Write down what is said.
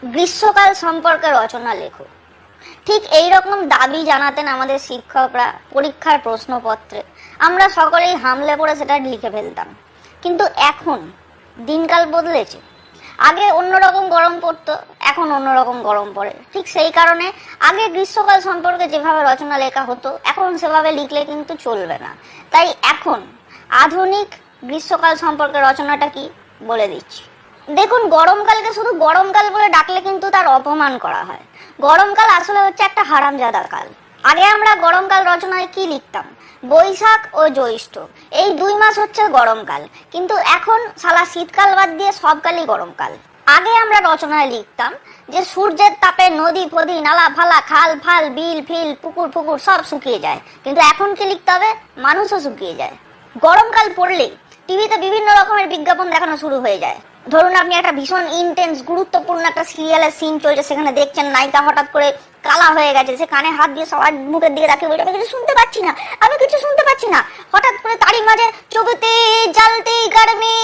গ্রীষ্মকাল সম্পর্কে রচনা লেখো। ঠিক এইরকম দাবি জানাতেন আমাদের শিক্ষকরা পরীক্ষার প্রশ্নপত্রে। আমরা সকলেই হামলে পড়ে সেটা লিখে ফেলতাম। কিন্তু এখন দিনকাল বদলেছে। আগে অন্যরকম গরম পড়তো, এখন অন্যরকম গরম পড়ে। ঠিক সেই কারণে আগে গ্রীষ্মকাল সম্পর্কে যেভাবে রচনা লেখা হতো, এখন সেভাবে লিখলে কিন্তু চলবে না। তাই এখন আধুনিক গ্রীষ্মকাল সম্পর্কে রচনাটা কি বলে দিচ্ছি। দেখুন, গরমকালকে শুধু গরমকাল বলে ডাকলে কিন্তু তার অপমান করা হয়। গরমকাল আসলে হচ্ছে একটা হারামজাদা কাল। আগে আমরা গরমকাল রচনায় কি লিখতাম? বৈশাখ ও জ্যৈষ্ঠ, এই 2 মাস হচ্ছে গরমকাল। কিন্তু এখন সালা শীতকাল বাদ দিয়ে সব কালই গরমকাল। আগে আমরা রচনায় লিখতাম যে সূর্যের তাপে নদী ফদি নালা ফালা খাল ফাল বিল ফিল পুকুর ফুকুর সব শুকিয়ে যায়। কিন্তু এখন কি লিখতে হবে? মানুষও শুকিয়ে যায়। গরমকাল পড়লেই টিভিতে বিভিন্ন রকমের বিজ্ঞাপন দেখানো শুরু হয়ে যায়। ধরুন, আপনি একটা ভীষণ ইন্টেন্স গুরুত্বপূর্ণ একটা সিরিয়ালের সিন চলছে, সেখানে দেখছেন নায়িকা হঠাৎ করে কালা হয়ে গেছে, সে কানে হাত দিয়ে সবার মুখের দিকে তাকিয়ে বলছে, আমি কিছু শুনতে পাচ্ছি না, আমি কিছু শুনতে পাচ্ছি না। হঠাৎ করে তারই মাঝে চোখতে জ্বালতে গরমে